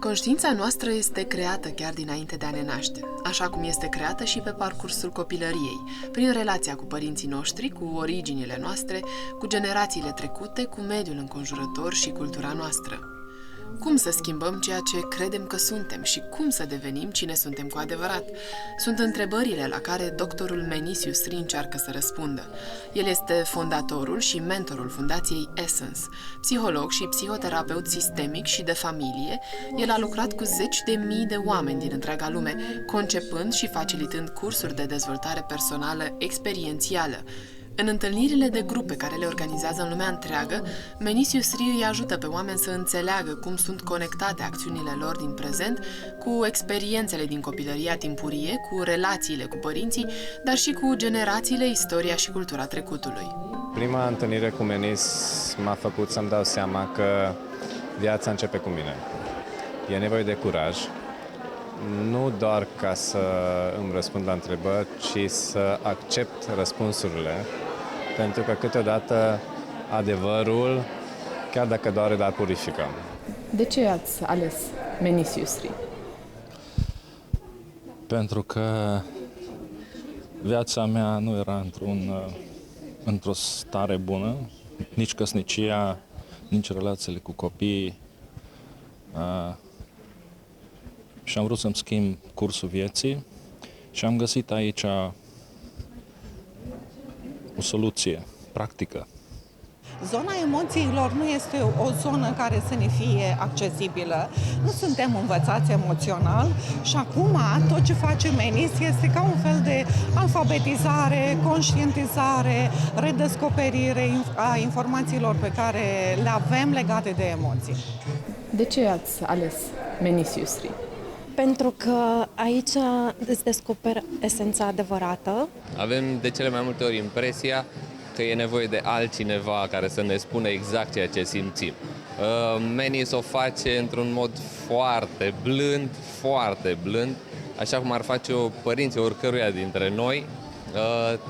Conștiința noastră este creată chiar dinainte de a ne naște, așa cum este creată și pe parcursul copilăriei, prin relația cu părinții noștri, cu originile noastre, cu generațiile trecute, cu mediul înconjurător și cultura noastră. Cum să schimbăm ceea ce credem că suntem și cum să devenim cine suntem cu adevărat? Sunt întrebările la care doctorul Menis Yousry încearcă să răspundă. El este fondatorul și mentorul fundației Essence, psiholog și psihoterapeut sistemic și de familie. El a lucrat cu zeci de mii de oameni din întreaga lume, concepând și facilitând cursuri de dezvoltare personală experiențială. În întâlnirile de grup pe care le organizează în lumea întreagă, Menis Yousry îi ajută pe oameni să înțeleagă cum sunt conectate acțiunile lor din prezent cu experiențele din copilăria timpurie, cu relațiile cu părinții, dar și cu generațiile, istoria și cultura trecutului. Prima întâlnire cu Menis m-a făcut să-mi dau seama că viața începe cu mine. E nevoie de curaj, nu doar ca să îmi răspund la întrebări, ci să accept răspunsurile, pentru că câteodată adevărul, chiar dacă doare, dar purifică. De ce ați ales Menis Yousry? Pentru că viața mea nu era într-o stare bună, nici căsnicia, nici relațiile cu copiii. Și am vrut să-mi schimb cursul vieții și am găsit aici o soluție practică. Zona emoțiilor nu este o zonă care să ne fie accesibilă. Nu suntem învățați emoțional și acum tot ce face Menis este ca un fel de alfabetizare, conștientizare, redescoperire a informațiilor pe care le avem legate de emoții. De ce ați ales Menis Yousry? Pentru că aici îți descoperi esența adevărată. Avem de cele mai multe ori impresia că e nevoie de altcineva care să ne spună exact ceea ce simțim. Menis o face într-un mod foarte blând, așa cum ar face-o părinții oricăruia dintre noi.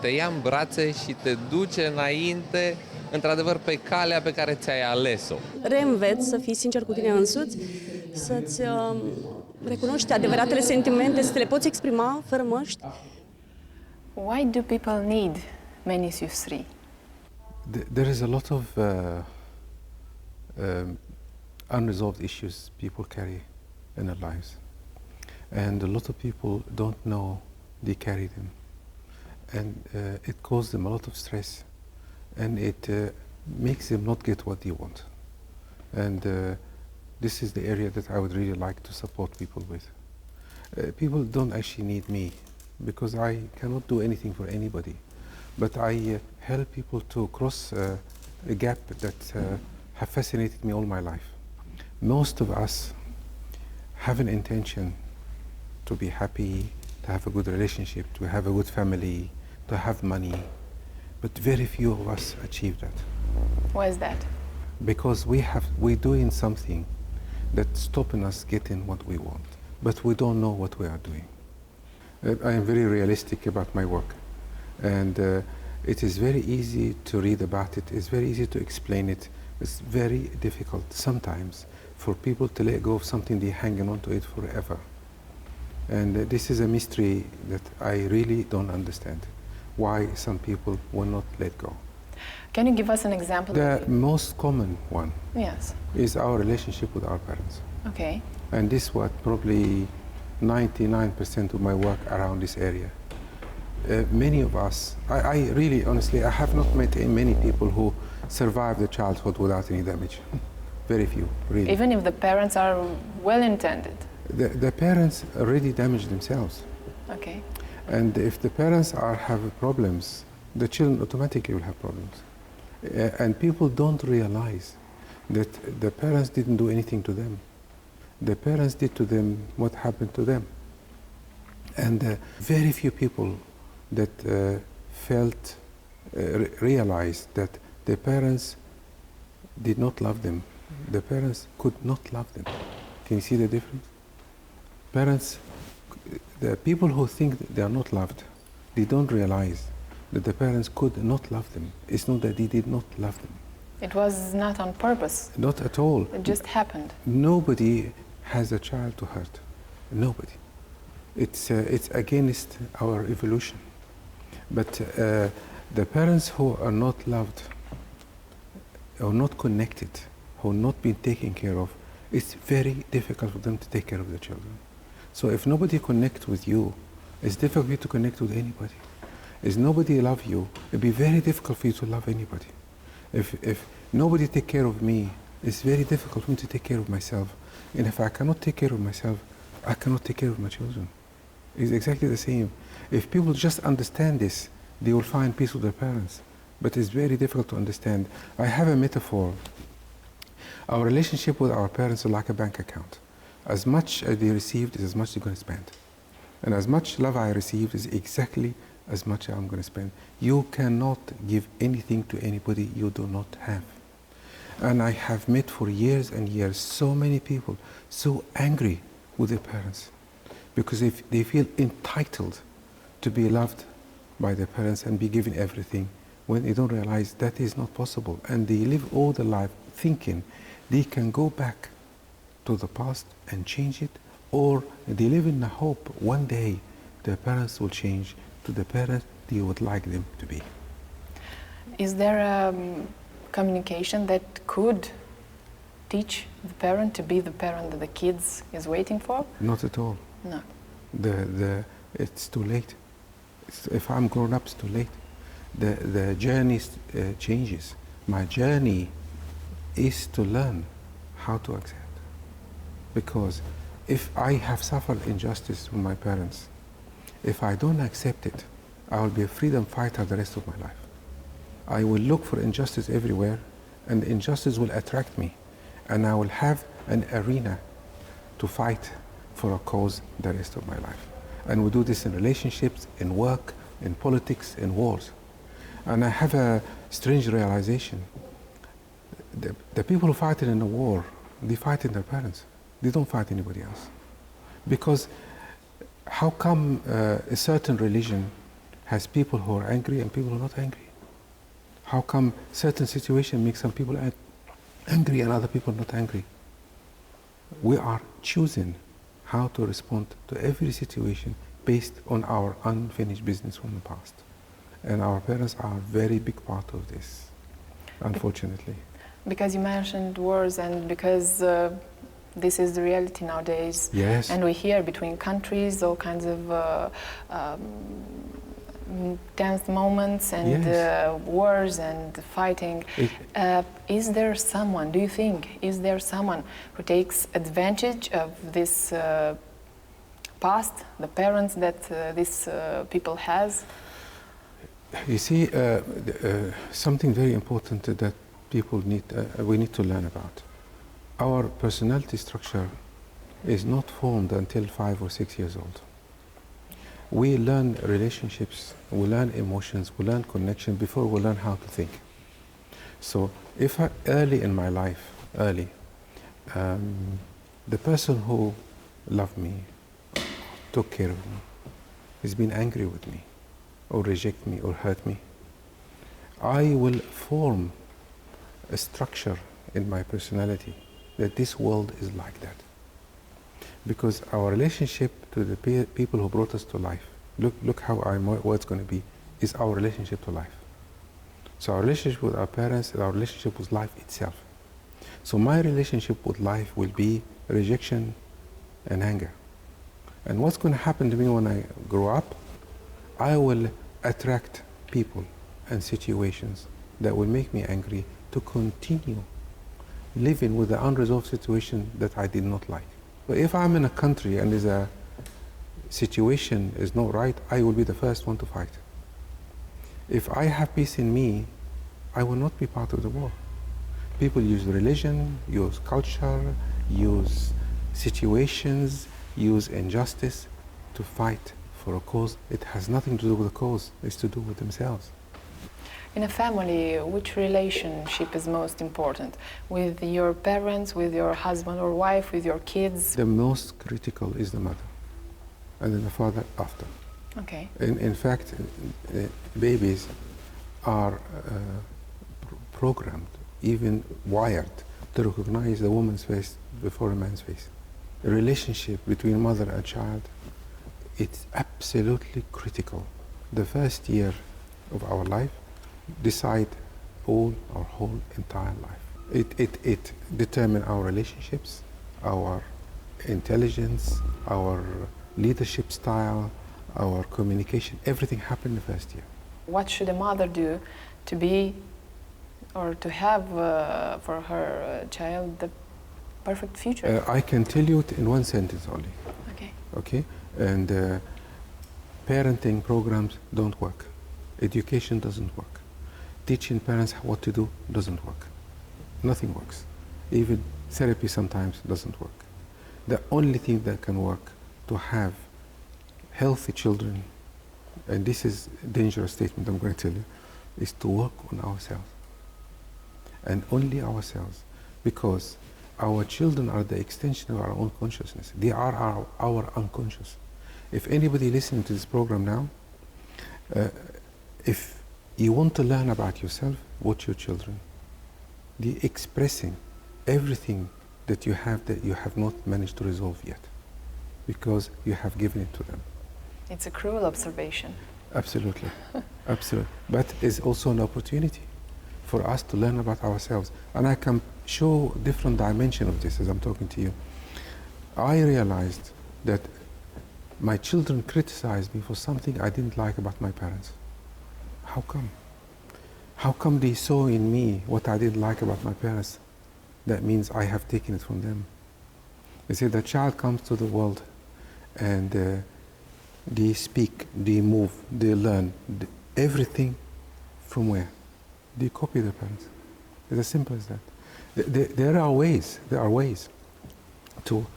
Te ia în brațe și te duce înainte, într-adevăr, pe calea pe care ți-ai ales-o. Reînveți să fii sincer cu tine însuți, să-ți recunoști adevăratele sentimente, să te le poți exprima fără măști. Why do people need Menis Yousry? There is a lot of unresolved issues people carry in their lives, and a lot of people don't know they carry them, and it causes them a lot of stress, and it makes them not get what they want, and this is the area that I would really like to support people with. People don't actually need me, because I cannot do anything for anybody, but I help people to cross a gap that have fascinated me all my life. Most of us have an intention to be happy, to have a good relationship, to have a good family, to have money, but very few of us achieve that. Why is that? Because we're doing something that's stopping us getting what we want, but we don't know what we are doing. I am very realistic about my work, and it is very easy to read about it, it's very easy to explain it, it's very difficult sometimes for people to let go of something they're hanging on to it forever. And this is a mystery that I really don't understand, why some people will not let go. Can you give us an example? The most common one is our relationship with our parents. Okay. And this was probably 99% of my work around this area. Many of us, I really, honestly, I have not met many people who survive the childhood without any damage. Very few, really. Even if the parents are well-intended? The parents already damage themselves. Okay. And if the parents have problems, the children automatically will have problems. And people don't realize that the parents didn't do anything to them. The parents did to them what happened to them. And very few people that realized that their parents did not love them. The parents could not love them. Can you see the difference? Parents, the people who think that they are not loved, they don't realize that the parents could not love them. It's not that they did not love them. It was not on purpose. Not at all. It just happened. Nobody has a child to hurt? Nobody. It's against our evolution. But the parents who are not loved, or not connected, who are not being taken care of, it's very difficult for them to take care of their children. So if nobody connects with you, it's difficult for you to connect with anybody. If nobody loves you, it'd be very difficult for you to love anybody. If nobody take care of me, it's very difficult for me to take care of myself. And if I cannot take care of myself, I cannot take care of my children. It's exactly the same. If people just understand this, they will find peace with their parents. But it's very difficult to understand. I have a metaphor. Our relationship with our parents is like a bank account. As much as they received is as much they're going to spend. And as much love I received is exactly as much I'm going to spend. You cannot give anything to anybody you do not have. And I have met for years and years so many people so angry with their parents because if they feel entitled to be loved by their parents and be given everything when they don't realize that is not possible. And they live all their life thinking they can go back to the past and change it, or they live in the hope one day their parents will change to the parents they would like them to be. Is there a communication that could teach the parent to be the parent that the kids is waiting for? Not at all. No. It's too late. If I'm grown up, it's too late. The journey changes. My journey is to learn how to accept. Because if I have suffered injustice from my parents, if I don't accept it, I will be a freedom fighter the rest of my life. I will look for injustice everywhere, and injustice will attract me, and I will have an arena to fight for a cause the rest of my life. And we do this in relationships, in work, in politics, in wars. And I have a strange realization. The people who fight in a war, they fight in their parents. They don't fight anybody else. Because how come a certain religion has people who are angry and people who are not angry? How come certain situation makes some people angry and other people not angry? We are choosing how to respond to every situation based on our unfinished business from the past. And our parents are a very big part of this, unfortunately. Because you mentioned wars and because this is the reality nowadays. Yes. And we hear between countries all kinds of tense moments and Yes. wars and fighting. Is there someone, do you think, is there someone who takes advantage of this past, the parents that these people has? You see, something very important that people we need to learn about. Our personality structure is not formed until 5 or 6 years old. We learn relationships, we learn emotions, we learn connection before we learn how to think. So if early in my life, the person who loved me, took care of me, has been angry with me, or reject me, or hurt me, I will form a structure in my personality that this world is like that. Because our relationship to the people who brought us to life, look how what's going to be, is our relationship to life. So our relationship with our parents is our relationship with life itself. So my relationship with life will be rejection and anger. And what's going to happen to me when I grow up? I will attract people and situations that will make me angry to continue living with the unresolved situation that I did not like. But if I'm in a country and there's a situation is not right, I will be the first one to fight. If I have peace in me, I will not be part of the war. People use religion, use culture, use situations, use injustice to fight for a cause. It has nothing to do with the cause, it's to do with themselves. In a family, which relationship is most important? With your parents, with your husband or wife, with your kids? The most critical is the mother, and then the father after. Okay. In fact, babies are programmed, even wired, to recognize the woman's face before a man's face. relationship between mother and child, it's absolutely critical. The first year of our life decide all our whole entire life. It determines our relationships, our intelligence, our leadership style, our communication, everything happened the first year. What should a mother do to be or to have for her child the perfect future? I can tell you it in one sentence only. Okay. Okay? And parenting programs don't work. Education doesn't work. Teaching parents what to do doesn't work. Nothing works. Even therapy sometimes doesn't work. The only thing that can work to have healthy children, and this is a dangerous statement I'm going to tell you, is to work on ourselves. And only ourselves. Because our children are the extension of our own consciousness. They are our unconscious. If anybody listening to this program now, if you want to learn about yourself, watch your children. They're expressing everything that you have not managed to resolve yet, because you have given it to them. It's a cruel observation. Absolutely, absolutely. But it's also an opportunity for us to learn about ourselves. And I can show different dimension of this as I'm talking to you. I realized that my children criticized me for something I didn't like about my parents. How come? How come they saw in me what I didn't like about my parents? That means I have taken it from them. They say the child comes to the world and they speak, they move, they learn, everything from where? They copy their parents. It's as simple as that. There are ways to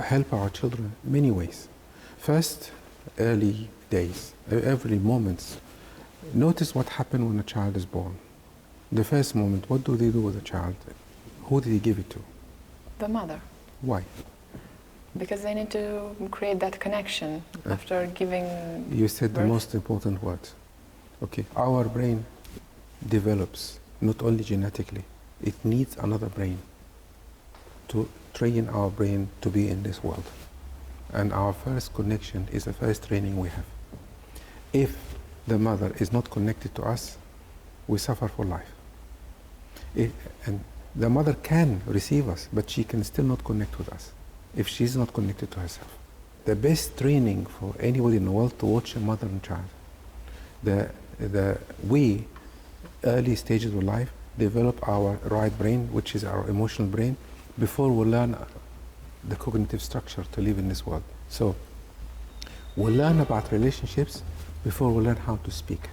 help our children, many ways. First, early days, early moments. Notice what happens when a child is born. The first moment, what do they do with the child? Who did he give it to? The mother. Why? Because they need to create that connection after giving You said birth. the most important word. Okay, our brain develops not only genetically, it needs another brain to train our brain to be in this world. And our first connection is the first training we have. If the mother is not connected to us, we suffer for life. And the mother can receive us, but she can still not connect with us if she's not connected to herself. The best training for anybody in the world to watch a mother and child. We, early stages of life, develop our right brain, which is our emotional brain, before we learn the cognitive structure to live in this world. So we learn about relationships before we learn how to speak.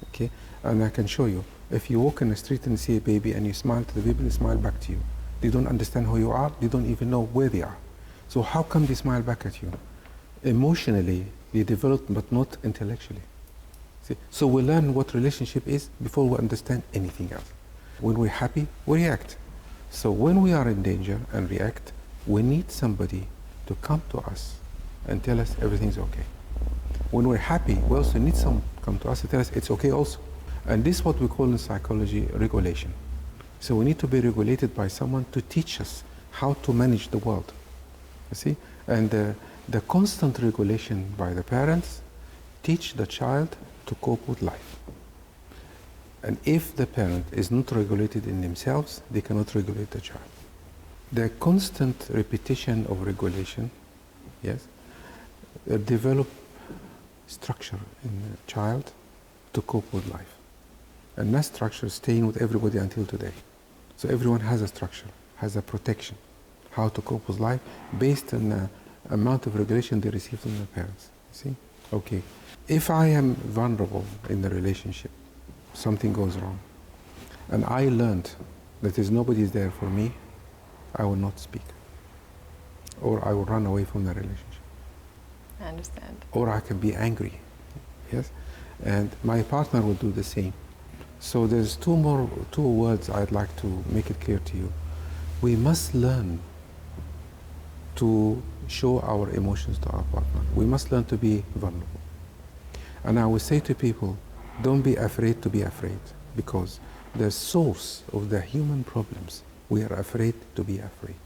Okay? And I can show you. If you walk in the street and see a baby and you smile to the baby, they smile back to you. They don't understand who you are, they don't even know where they are. So how come they smile back at you? Emotionally, they develop, but not intellectually. See? So we learn what relationship is before we understand anything else. When we're happy, we react. So when we are in danger and react, we need somebody to come to us and tell us everything's okay. When we're happy, we also need someone to come to us and tell us it's okay also. And this is what we call in psychology regulation. So we need to be regulated by someone to teach us how to manage the world. You see? And the constant regulation by the parents teach the child to cope with life. And if the parent is not regulated in themselves, they cannot regulate the child. The constant repetition of regulation, yes, develop structure in the child to cope with life. And that structure is staying with everybody until today. So everyone has a structure, has a protection, how to cope with life based on the amount of regulation they receive from their parents. See? Okay. If I am vulnerable in the relationship, something goes wrong, and I learned that there's nobody there for me, I will not speak. Or I will run away from the relationship. I understand. Or I can be angry. Yes? And my partner will do the same. So there's two words I'd like to make it clear to you. We must learn to show our emotions to our partner. We must learn to be vulnerable. And I would say to people, don't be afraid to be afraid, because the source of the human problems, we are afraid to be afraid.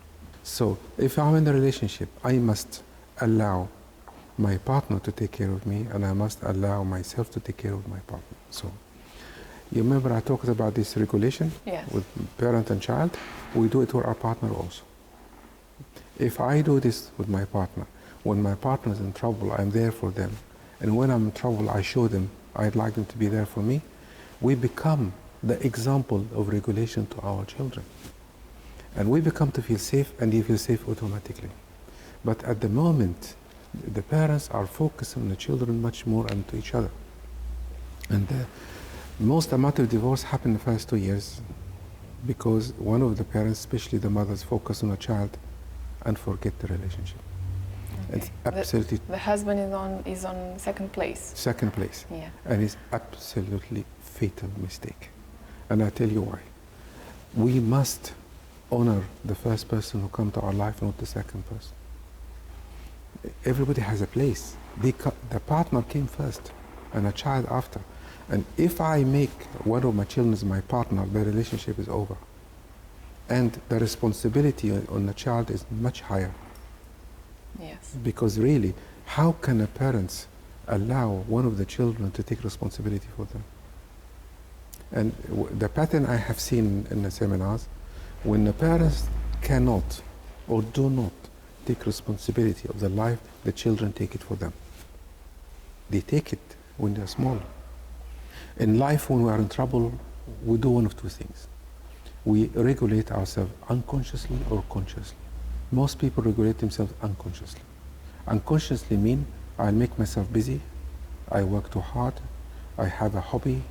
So if I'm in a relationship, I must allow my partner to take care of me, and I must allow myself to take care of my partner. So you remember I talked about this regulation with parent and child? We do it with our partner also. If I do this with my partner, when my partner is in trouble, I'm there for them. And when I'm in trouble, I show them I'd like them to be there for me. We become the example of regulation to our children. And we become to feel safe, and they feel safe automatically. But at the moment, the parents are focused on the children much more than to each other. And the most amount of divorce happen in the first 2 years because one of the parents, especially the mothers, focus on a child and forget the relationship. Okay. It's absolutely... The husband is on second place. Second place. Yeah. And it's absolutely fatal mistake. And I tell you why. We must honor the first person who come to our life, not the second person. Everybody has a place. The partner came first and a child after. And if I make one of my children as my partner, the relationship is over. And the responsibility on the child is much higher. Yes. Because really, how can a parent allow one of the children to take responsibility for them? And the pattern I have seen in the seminars, when the parents cannot or do not take responsibility of the life, the children take it for them. They take it when they're small. In life, when we are in trouble, we do one of two things. We regulate ourselves unconsciously or consciously. Most people regulate themselves unconsciously. Unconsciously mean I'll make myself busy, I work too hard, I have a hobby,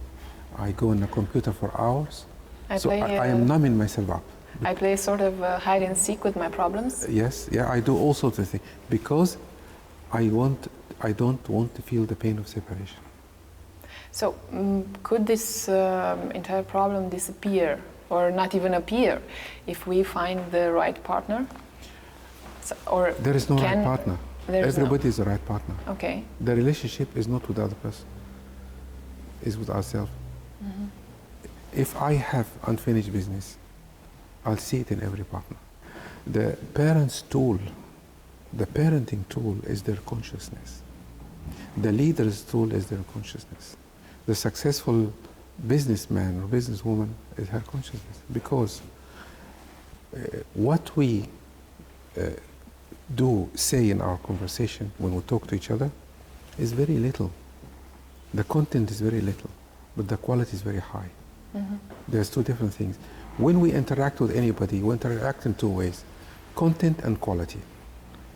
I go on the computer for hours. I am numbing myself up. I play sort of hide and seek with my problems. Yes, yeah, I do all sorts of things because I don't want to feel the pain of separation. So could this entire problem disappear or not even appear if we find the right partner? Or there is no right partner. Everybody is the right partner. Okay. The relationship is not with the other person. It's with ourselves. Mm-hmm. If I have unfinished business, I'll see it in every partner. The parent's tool, the parenting tool is their consciousness. The leader's tool is their consciousness. The successful businessman or businesswoman is her consciousness. Because what we say in our conversation when we talk to each other is very little. The content is very little, but the quality is very high. Mm-hmm. There's two different things. When we interact with anybody, we interact in two ways, content and quality.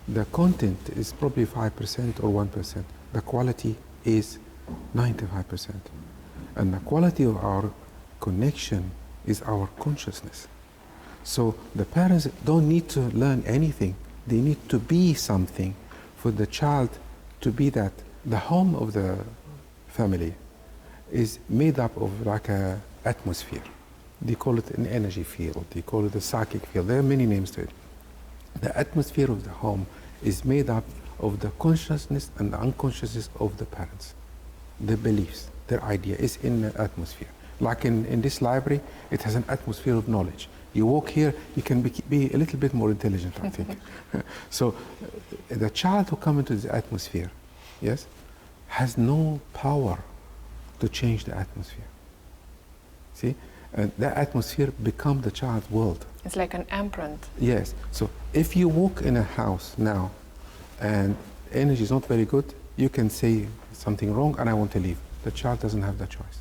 The content is probably 5% or 1%. The quality is 95%. And the quality of our connection is our consciousness. So the parents don't need to learn anything. They need to be something for the child to be that. The home of the family is made up of like an atmosphere. They call it an energy field. They call it a psychic field. There are many names to it. The atmosphere of the home is made up of the consciousness and the unconsciousness of the parents. The beliefs, their idea is in the atmosphere. Like in this library, it has an atmosphere of knowledge. You walk here, you can be a little bit more intelligent, I think. So the child who comes into this atmosphere, yes, has no power to change the atmosphere. See? And that atmosphere becomes the child's world. It's like an imprint. Yes. So if you walk in a house now and energy is not very good, you can say something wrong and I want to leave. The child doesn't have that choice.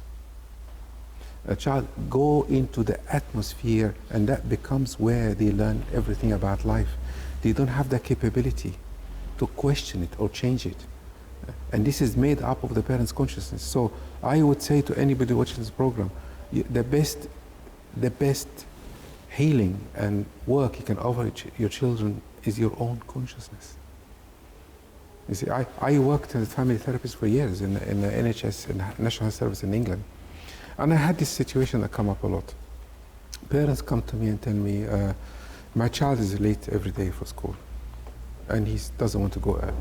A child go into the atmosphere and that becomes where they learn everything about life. They don't have the capability to question it or change it. And this is made up of the parents' consciousness. So I would say to anybody watching this program, the best healing and work you can offer your children is your own consciousness. You see, I worked as a family therapist for years in the NHS, in the National Health Service in England. And I had this situation that come up a lot. Parents come to me and tell me, my child is late every day for school and he doesn't want to go early.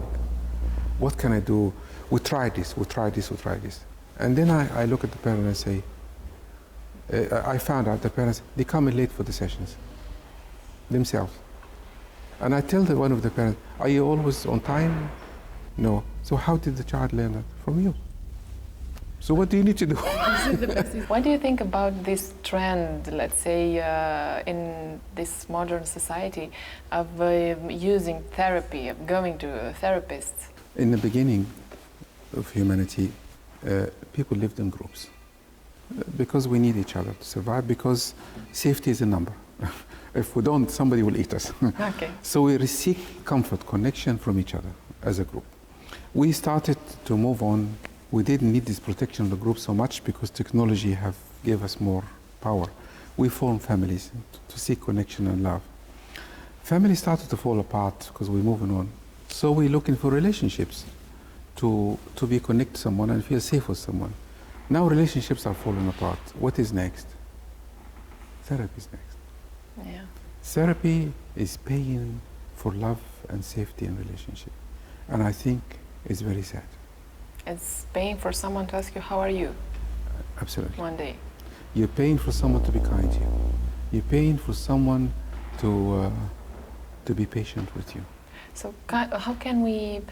What can I do? We try this. And then I look at the parent and say, I found out the parents, they come in late for the sessions themselves. And I tell one of the parents, are you always on time? No. So how did the child learn that? From you. So what do you need to do? What do you think about this trend, let's say, in this modern society of using therapy, of going to a therapist? In the beginning of humanity, people lived in groups because we need each other to survive, because safety is a number. If we don't, somebody will eat us. Okay. So we seek comfort, connection from each other as a group. We started to move on. We didn't need this protection of the group so much because technology gave us more power. We formed families to seek connection and love. Families started to fall apart because we're moving on. So we're looking for relationships to be connected to someone and feel safe with someone. Now relationships are falling apart. What is next? Therapy is next. Yeah. Therapy is paying for love and safety in relationship. And I think it's very sad. It's paying for someone to ask you, how are you? Absolutely. One day. You're paying for someone to be kind to you. You're paying for someone to be patient with you. So how can we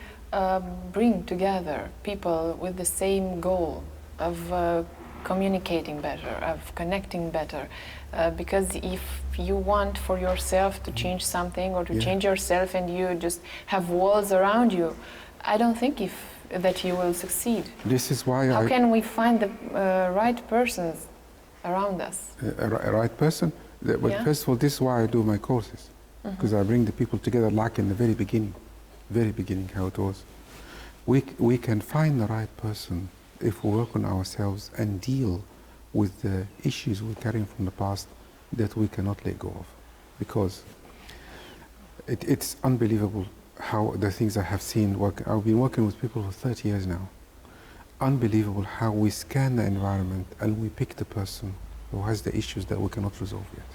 bring together people with the same goal of communicating better, of connecting better? Because if you want for yourself to change something or to change yourself and you just have walls around you, I don't think that you will succeed. This is why How can we find the right persons around us? A right person? But first of all, this is why I do my courses. Because I bring the people together like in the very beginning how it was. We can find the right person if we work on ourselves and deal with the issues we're carrying from the past that we cannot let go of. Because it's unbelievable how the things I have seen work. I've been working with people for 30 years now. Unbelievable how we scan the environment and we pick the person who has the issues that we cannot resolve yet.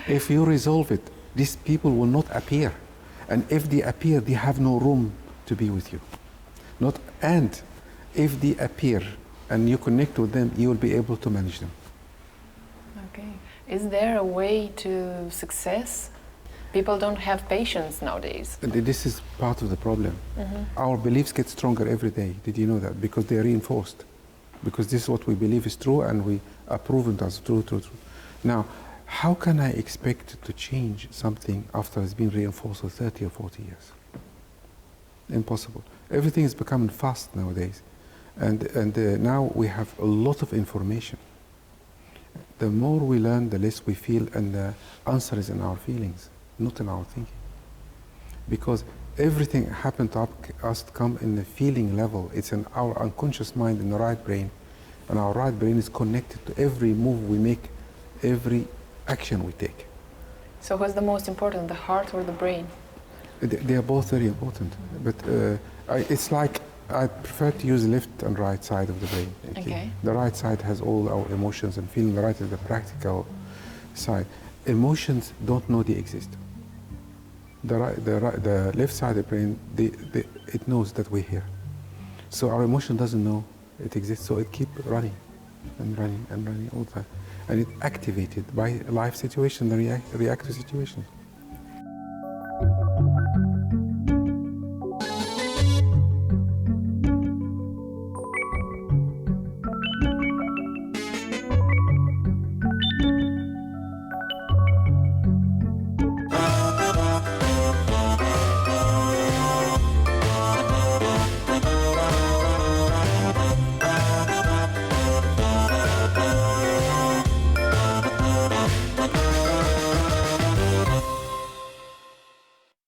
If you resolve it, these people will not appear. And if they appear, they have no room to be with you. And if they appear and you connect with them, you will be able to manage them. Okay. Is there a way to success? People don't have patience nowadays. This is part of the problem. Our beliefs get stronger every day. Did you know that? Because they're reinforced. Because this is what we believe is true and we approve it as true. Now, how can I expect to change something after it's been reinforced for 30 or 40 years? Impossible. Everything is becoming fast nowadays. And now we have a lot of information. The more we learn, the less we feel, and the answer is in our feelings, not in our thinking. Because everything happened to us to come in the feeling level. It's in our unconscious mind, in the right brain. And our right brain is connected to every move we make, every action we take. So what's the most important, the heart or the brain? They are both very important. But it's like I prefer to use the left and right side of the brain. Okay. The right side has all our emotions and feeling. The right is the practical side. Emotions don't know they exist. The left side of the brain, it knows that we're here. So our emotion doesn't know it exists, so it keeps running and running and running all the time. And it's activated by life situation, the reactive situations.